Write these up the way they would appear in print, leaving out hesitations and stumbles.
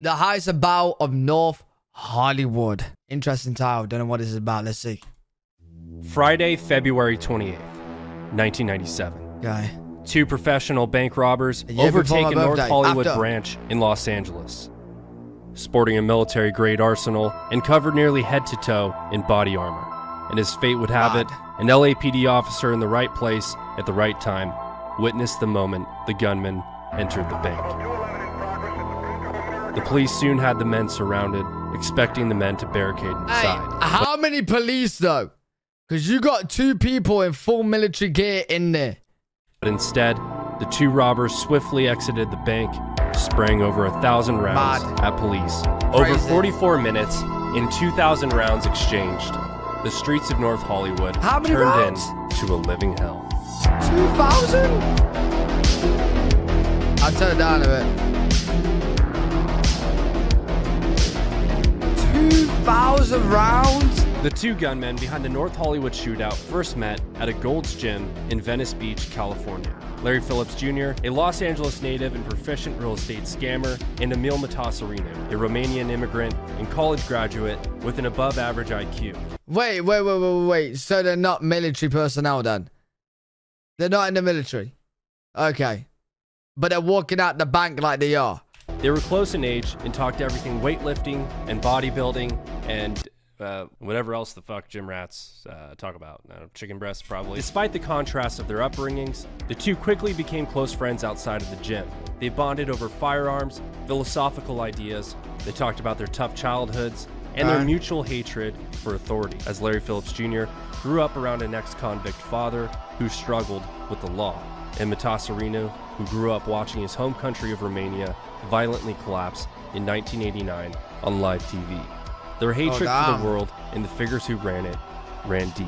The Heist about of North Hollywood. Interesting title. Don't know what this is about. Let's see. Friday, February 28th, 1997. Okay. Two professional bank robbers overtake a North Hollywood branch in Los Angeles. Sporting a military-grade arsenal and covered nearly head to toe in body armor. And as fate would have it, an LAPD officer in the right place at the right time witnessed the moment the gunman entered the bank. The police soon had the men surrounded, expecting the men to barricade inside. Hey, how many police though? Because you got two people in full military gear in there. But instead, the two robbers swiftly exited the bank, spraying over 1,000 rounds at police. Over 44 minutes and 2,000 rounds exchanged. The streets of North Hollywood turned into a living hell. 2,000? I'll turn it down a bit. 2,000 rounds? The two gunmen behind the North Hollywood shootout first met at a Gold's Gym in Venice Beach, California. Larry Phillips Jr., a Los Angeles native and proficient real estate scammer, and Emil Matasarino, a Romanian immigrant and college graduate with an above-average IQ. Wait. So they're not military personnel then? They're not in the military? Okay. But they're walking out the bank like they are? They were close in age and talked everything weightlifting and bodybuilding and whatever else the fuck gym rats talk about. Chicken breasts, probably. Despite the contrast of their upbringings, the two quickly became close friends outside of the gym. They bonded over firearms, philosophical ideas. They talked about their tough childhoods and their mutual hatred for authority, as Larry Phillips Jr. grew up around an ex-convict father who struggled with the law, and Matasarino, who grew up watching his home country of Romania violently collapse in 1989 on live TV. Their hatred for the world and the figures who ran it ran deep.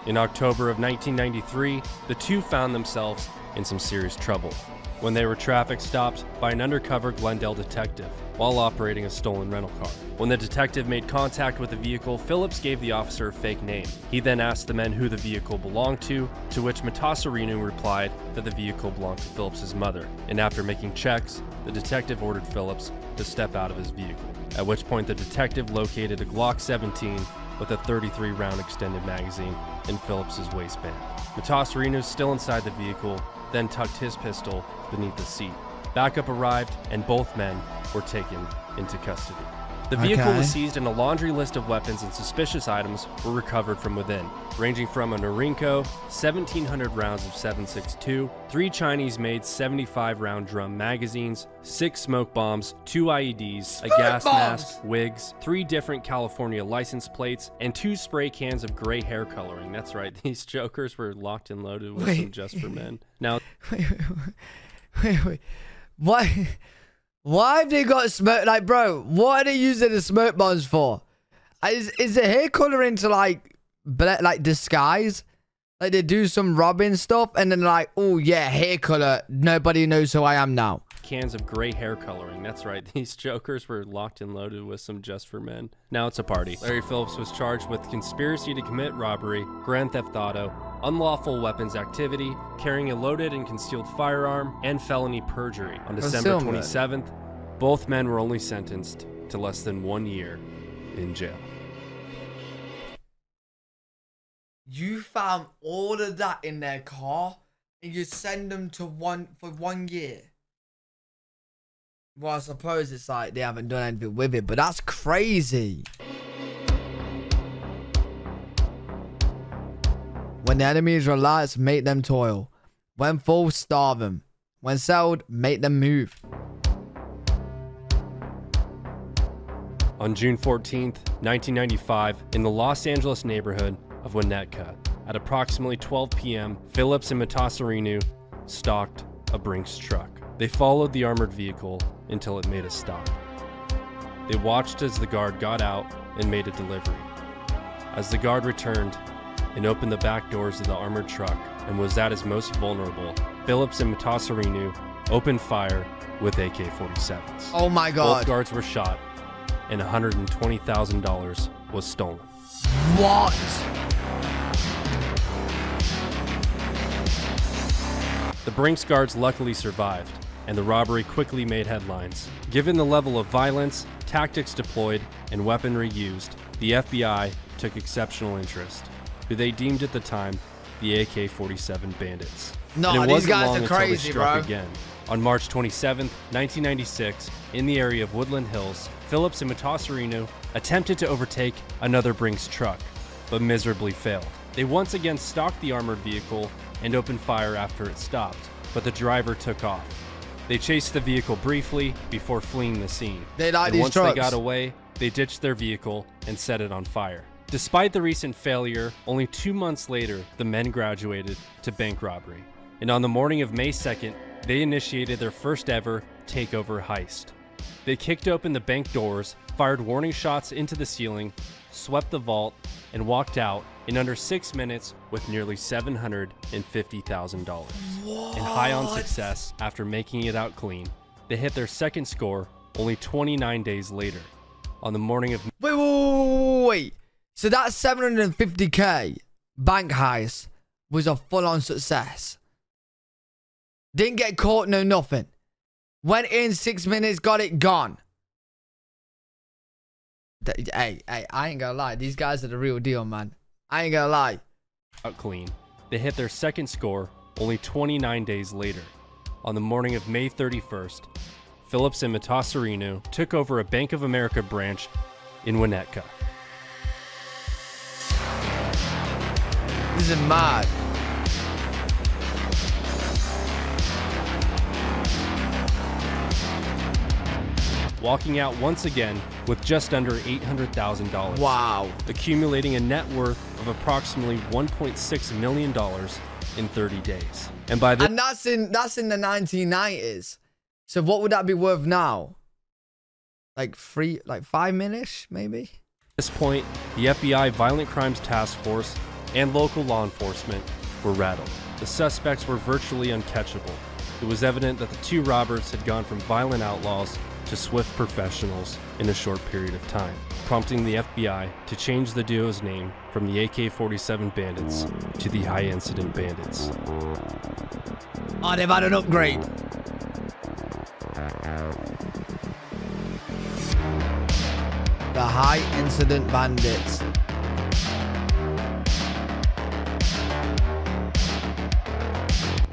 In October of 1993, the two found themselves in some serious trouble when they were traffic stopped by an undercover Glendale detective while operating a stolen rental car. When the detective made contact with the vehicle, Phillips gave the officer a fake name. He then asked the men who the vehicle belonged to which Matasarino replied that the vehicle belonged to Phillips's mother. And after making checks, the detective ordered Phillips to step out of his vehicle, at which point the detective located a Glock 17 with a 33-round extended magazine in Phillips's waistband. Matasarino, still inside the vehicle, then tucked his pistol beneath the seat. Backup arrived, and both men were taken into custody. The vehicle was seized, and a laundry list of weapons and suspicious items were recovered from within, ranging from a Norinco, 1,700 rounds of 7.62, 3 Chinese-made 75-round drum magazines, 6 smoke bombs, 2 IEDs, a gas mask, wigs, 3 different California license plates, and 2 spray cans of gray hair coloring. That's right, these jokers were locked and loaded with some Just for Men. Now, wait. Why have they got smoke? Like, bro, what are they using the smoke bombs for? Is the hair coloring to like disguise? Like they do some robbing stuff and then like, oh yeah, hair color. Nobody knows who I am now. Cans of gray hair coloring. That's right. These jokers were locked and loaded with some Just for Men. Now it's a party. Larry Phillips was charged with conspiracy to commit robbery, grand theft auto, unlawful weapons activity, carrying a loaded and concealed firearm, and felony perjury. On December 27th, both men were only sentenced to less than 1 year in jail. You found all of that in their car and you send them to for 1 year. Well, I suppose it's like they haven't done anything with it, but that's crazy. When the enemies relax, make them toil. When full, starve them. When settled, make them move. On June 14th, 1995, in the Los Angeles neighborhood of Winnetka, at approximately 12 p.m., Phillips and Matasarino stalked a Brinks truck. They followed the armored vehicle until it made a stop. They watched as the guard got out and made a delivery. As the guard returned and opened the back doors of the armored truck and was at his most vulnerable, Phillips and Matasarino opened fire with AK-47s. Oh my God. Both guards were shot and $120,000 was stolen. What? The Brinks guards luckily survived, and the robbery quickly made headlines. Given the level of violence, tactics deployed, and weaponry used, the FBI took exceptional interest, who they deemed at the time the AK-47 bandits. No, these guys are crazy, bro. Again. On March 27, 1996, in the area of Woodland Hills, Phillips and Matassarino attempted to overtake another Brinks truck, but miserably failed. They once again stalked the armored vehicle and opened fire after it stopped, but the driver took off. They chased the vehicle briefly before fleeing the scene. Once they got away, they ditched their vehicle and set it on fire. Despite the recent failure, only 2 months later, the men graduated to bank robbery. And on the morning of May 2nd, they initiated their first ever takeover heist. They kicked open the bank doors, fired warning shots into the ceiling, swept the vault, and walked out in under 6 minutes with nearly $750,000. And high on success, after making it out clean, they hit their second score only 29 days later. On the morning of... Wait. So that 750K bank heist was a full-on success. Didn't get caught, no nothing. Went in 6 minutes, got it gone. Hey, I ain't gonna lie. These guys are the real deal, man. I ain't gonna lie. Out clean. They hit their second score only 29 days later. On the morning of May 31st, Phillips and Matassarino took over a Bank of America branch in Winnetka. This is mad. Walking out once again with just under $800,000. Wow. Accumulating a net worth of approximately $1.6 million in 30 days. And by and that's in the 1990s. So what would that be worth now? Like 5 minutes, maybe? At this point, the FBI Violent Crimes Task Force and local law enforcement were rattled. The suspects were virtually uncatchable. It was evident that the two robbers had gone from violent outlaws to swift professionals in a short period of time, prompting the FBI to change the duo's name from the AK-47 Bandits to the High Incident Bandits. Oh, they've had an upgrade. The High Incident Bandits.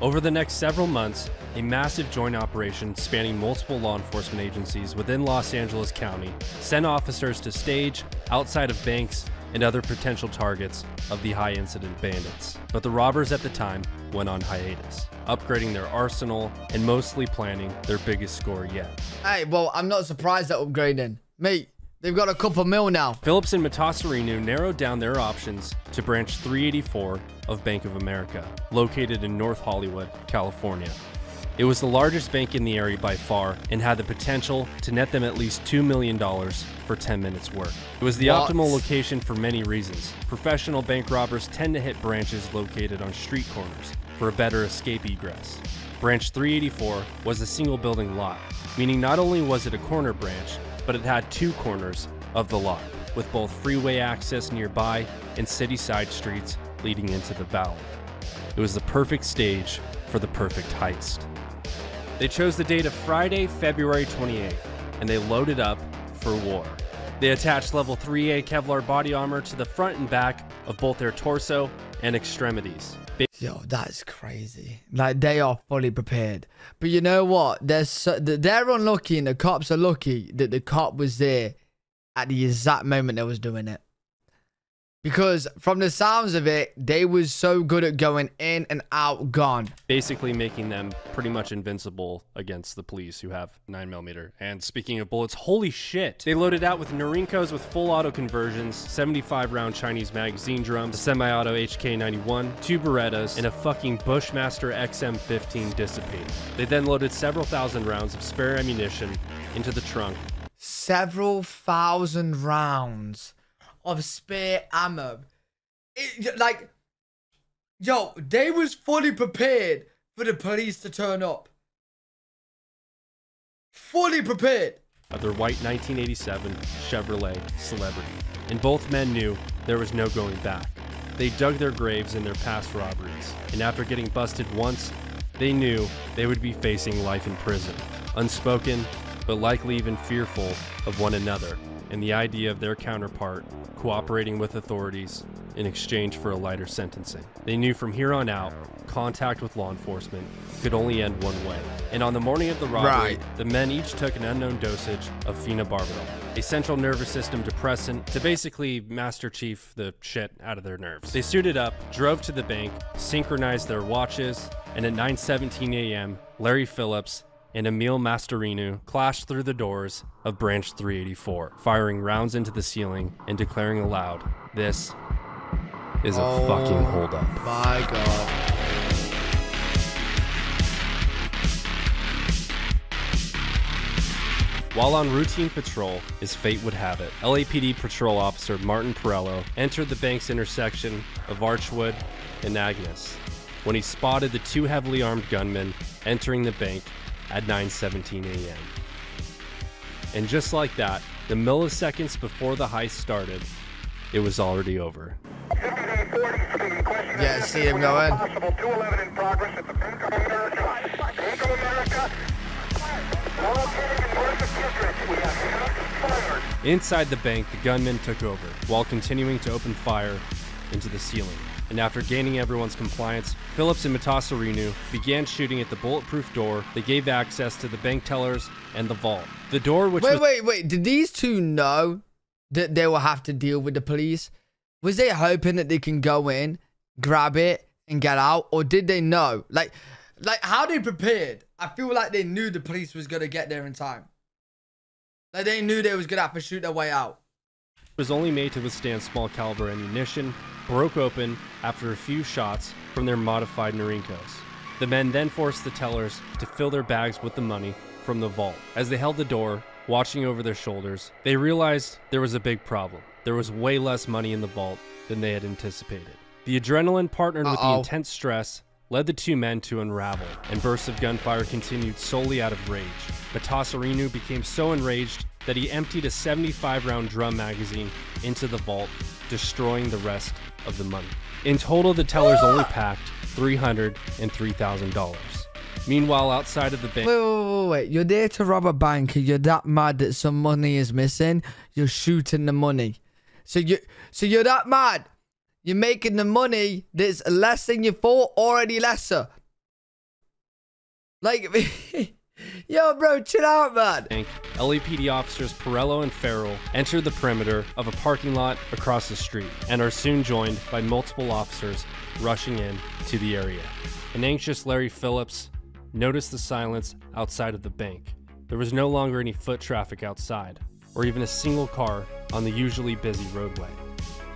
Over the next several months, a massive joint operation spanning multiple law enforcement agencies within Los Angeles County sent officers to stage outside of banks and other potential targets of the High Incident Bandits. But the robbers at the time went on hiatus, upgrading their arsenal and mostly planning their biggest score yet. Hey, well, I'm not surprised at upgrading. Mate, they've got a couple mil now. Phillips and Matassarino narrowed down their options to branch 384 of Bank of America, located in North Hollywood, California. It was the largest bank in the area by far and had the potential to net them at least $2 million for 10 minutes work. It was the optimal location for many reasons. Professional bank robbers tend to hit branches located on street corners for a better escape egress. Branch 384 was a single building lot, meaning not only was it a corner branch, but it had two corners of the lot, with both freeway access nearby and city side streets leading into the valley. It was the perfect stage for the perfect heist. They chose the date of Friday, February 28th, and they loaded up for war. They attached level 3A Kevlar body armor to the front and back of both their torso and extremities. Yo, that's crazy. Like, they are fully prepared. But you know what? They're unlucky and the cops are lucky that the cop was there at the exact moment they was doing it. Because from the sounds of it, they was so good at going in and out, gone. Basically making them pretty much invincible against the police who have 9mm. And speaking of bullets, holy shit. They loaded out with Norinkos with full auto conversions, 75-round Chinese magazine drums, a semi-auto HK91, 2 Berettas, and a fucking Bushmaster XM15 dissipator. They then loaded several thousand rounds of spare ammunition into the trunk. Several thousand rounds of spare ammo. Yo, they was fully prepared for the police to turn up. Fully prepared. Of their white 1987 Chevrolet Celebrity. And both men knew there was no going back. They dug their graves in their past robberies, and after getting busted once, They knew they would be facing life in prison, unspoken, but likely even fearful of one another, and the idea of their counterpart cooperating with authorities in exchange for a lighter sentencing. They knew from here on out, contact with law enforcement could only end one way. And on the morning of the robbery, the men each took an unknown dosage of phenobarbital, a central nervous system depressant to basically Master Chief the shit out of their nerves. They suited up, drove to the bank, synchronized their watches, and at 9:17 a.m., Larry Phillips and Emil Mastorinu clashed through the doors of Branch 384, firing rounds into the ceiling and declaring aloud, "This is a fucking holdup." My God. While on routine patrol, as fate would have it, LAPD patrol officer Martin Perello entered the bank's intersection of Archwood and Agnes when he spotted the two heavily armed gunmen entering the bank at 9:17 a.m. And just like that, the milliseconds before the heist started, it was already over. Yeah, see him going. Inside the bank, the gunmen took over, while continuing to open fire into the ceiling. And after gaining everyone's compliance, Phillips and Matasarinu began shooting at the bulletproof door that gave access to the bank tellers and the vault. The door which Wait. Did these two know that they will have to deal with the police? Was they hoping that they can go in, grab it, and get out? Or did they know? Like how they prepared? I feel like they knew the police was going to get there in time. Like they knew they was going to have to shoot their way out. Was only made to withstand small caliber ammunition, broke open after a few shots from their modified Norinkos. The men then forced the tellers to fill their bags with the money from the vault. As they held the door, watching over their shoulders, they realized there was a big problem. There was way less money in the vault than they had anticipated. The adrenaline partnered with the intense stress led the two men to unravel, and bursts of gunfire continued solely out of rage. Matasarinu became so enraged that he emptied a 75-round drum magazine into the vault, destroying the rest of the money. In total, the tellers only packed $303,000. Meanwhile, outside of the bank... Wait. You're there to rob a bank and you're that mad that some money is missing, you're shooting the money. So you're that mad. You're making the money that's less than you thought, already lesser. Like, yo, bro, chill out, man. LAPD officers Perello and Farrell enter the perimeter of a parking lot across the street and are soon joined by multiple officers rushing in to the area. An anxious Larry Phillips noticed the silence outside of the bank. There was no longer any foot traffic outside, or even a single car on the usually busy roadway.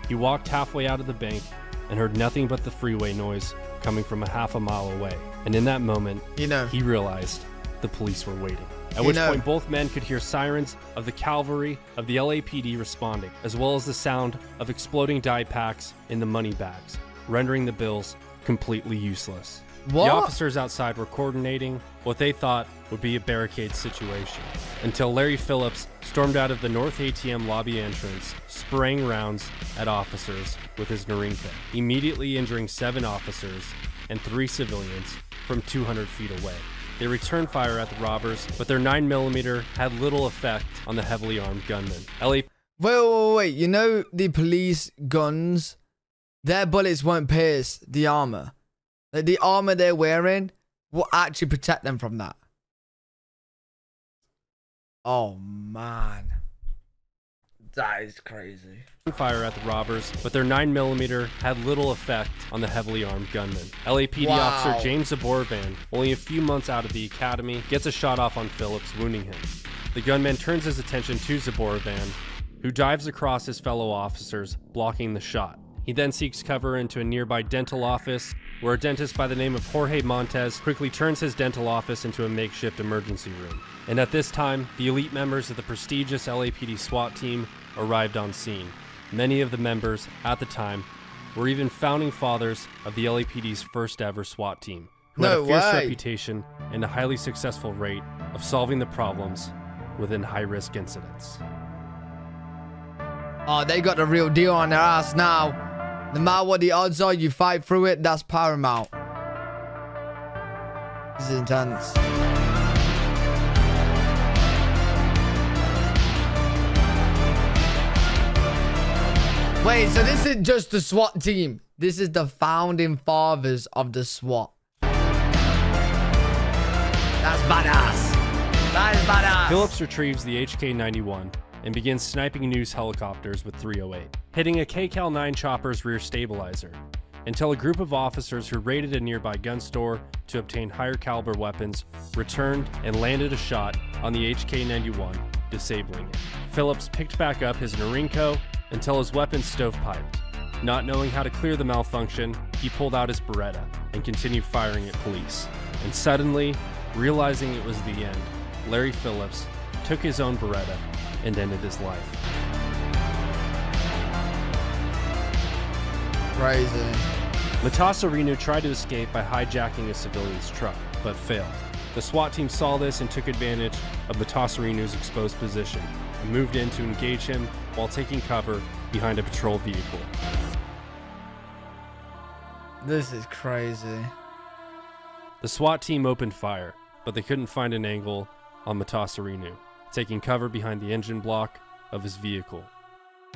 He walked halfway out of the bank and heard nothing but the freeway noise coming from a half a mile away. And in that moment, he realized the police were waiting. At which point, both men could hear sirens of the cavalry of the LAPD responding, as well as the sound of exploding dye packs in the money bags, rendering the bills completely useless. What? The officers outside were coordinating what they thought would be a barricade situation, until Larry Phillips stormed out of the North ATM lobby entrance, spraying rounds at officers with his Norinka, immediately injuring 7 officers and 3 civilians from 200 feet away. They returned fire at the robbers, but their 9mm had little effect on the heavily armed gunmen. Wait. You know the police guns, their bullets won't pierce the armor. Like the armor they're wearing will actually protect them from that. Oh, man. That is crazy. Fire at the robbers, but their 9mm had little effect on the heavily armed gunmen. LAPD officer James Zaborvan, only a few months out of the academy, gets a shot off on Phillips, wounding him. The gunman turns his attention to Zaborvan, who dives across his fellow officers, blocking the shot. He then seeks cover into a nearby dental office, where a dentist by the name of Jorge Montes quickly turns his dental office into a makeshift emergency room. And at this time, the elite members of the prestigious LAPD SWAT team arrived on scene. Many of the members, at the time, were even founding fathers of the LAPD's first ever SWAT team, who had a fierce reputation and a highly successful rate of solving the problems within high-risk incidents. Oh, they got the real deal on their ass now. No matter what the odds are, you fight through it. That's paramount. This is intense. Wait, so this is just the SWAT team. This is the founding fathers of the SWAT. That's badass. That is badass. Phillips retrieves the HK-91 and begins sniping news helicopters with 308, hitting a KCAL-9 chopper's rear stabilizer, until a group of officers who raided a nearby gun store to obtain higher caliber weapons returned and landed a shot on the HK-91, disabling it. Phillips picked back up his Norinco until his weapon stovepiped. Not knowing how to clear the malfunction, he pulled out his Beretta and continued firing at police. And suddenly, realizing it was the end, Larry Phillips took his own Beretta and ended his life. Crazy. Matasarinu tried to escape by hijacking a civilian's truck, but failed. The SWAT team saw this and took advantage of Matasarinu's exposed position and moved in to engage him while taking cover behind a patrol vehicle. This is crazy. The SWAT team opened fire, but they couldn't find an angle on Matasarinu, taking cover behind the engine block of his vehicle.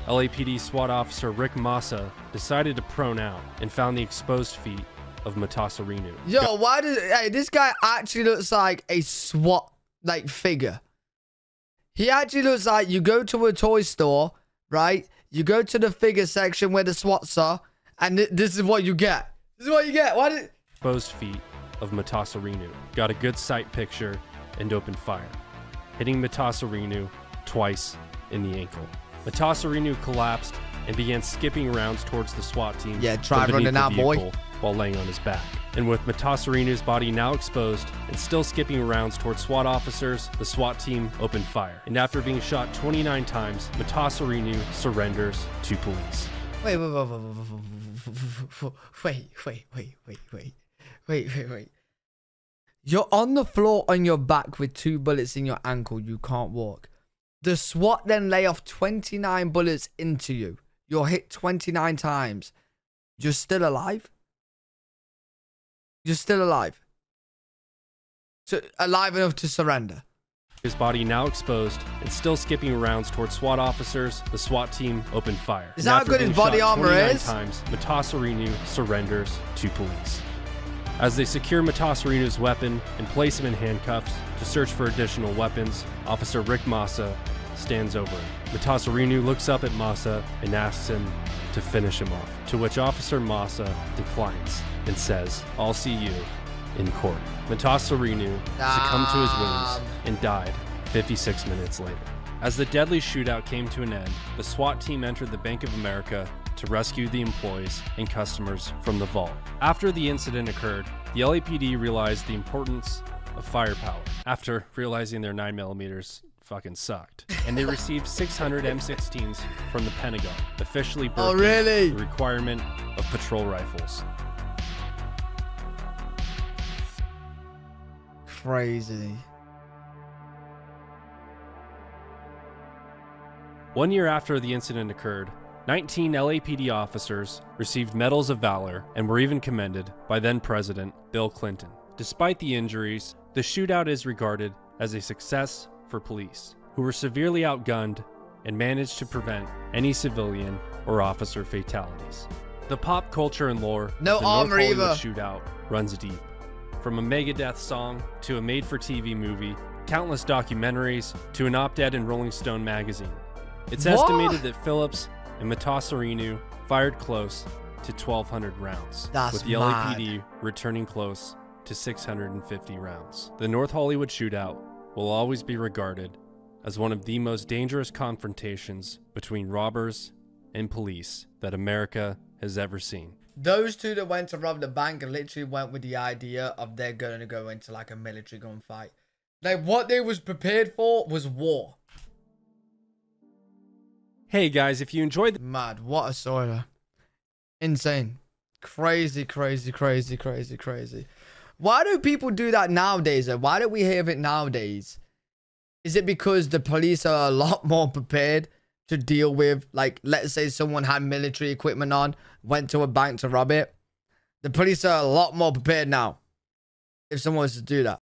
LAPD SWAT officer Rick Massa decided to prone out and found the exposed feet of Matasarinu. Yo, why does this guy actually looks like a SWAT figure? He actually looks like you go to a toy store, right? You go to the figure section where the SWATs are, and this is what you get. This is what you get. Why did exposed feet of Matasarinu got a good sight picture and opened fire, hitting Matasarinu twice in the ankle. Matasarinu collapsed and began skipping rounds towards the SWAT team. Yeah, try running out, boy. While laying on his back. And with Matasarinu's body now exposed and still skipping rounds towards SWAT officers, the SWAT team opened fire. And after being shot 29 times, Matasarinu surrenders to police. Wait. You're on the floor on your back with 2 bullets in your ankle. You can't walk. The SWAT then lay off 29 bullets into you. You're hit 29 times. You're still alive? You're still alive. So alive enough to surrender. His body now exposed and still skipping rounds towards SWAT officers, the SWAT team opened fire. Is that how good his body armor is? Times, Matasarinu surrenders to police. As they secure Matasarinu's weapon and place him in handcuffs to search for additional weapons, Officer Rick Massa stands over him. Matasarinu looks up at Massa and asks him to finish him off, to which Officer Massa declines and says, "I'll see you in court." Matasarinu succumbed to his wounds and died 56 minutes later. As the deadly shootout came to an end, the SWAT team entered the Bank of America to rescue the employees and customers from the vault. After the incident occurred, the LAPD realized the importance of firepower after realizing their 9mm fucking sucked. And they received 600 M16s from the Pentagon, officially breaking the requirement of patrol rifles. Crazy. 1 year after the incident occurred, 19 LAPD officers received Medals of Valor and were even commended by then-President Bill Clinton. Despite the injuries, the shootout is regarded as a success for police, who were severely outgunned and managed to prevent any civilian or officer fatalities. The pop culture and lore of the North Hollywood shootout runs deep. From a Megadeth song to a made-for-TV movie, countless documentaries to an op-ed in Rolling Stone magazine. It's estimated that Phillips and Matasarinu fired close to 1,200 rounds, with the LAPD returning close to 650 rounds. The North Hollywood shootout will always be regarded as one of the most dangerous confrontations between robbers and police that America has ever seen. Those two that went to rob the bank literally went with the idea of they're going to go into like a military gunfight. Like what they was prepared for was war. Hey guys, if you enjoyed the mad, what a story. Insane. Crazy. Why do people do that nowadays though? Why don't we hear of it nowadays? Is it because the police are a lot more prepared to deal with, like, let's say someone had military equipment on, went to a bank to rob it? The police are a lot more prepared now. if someone was to do that.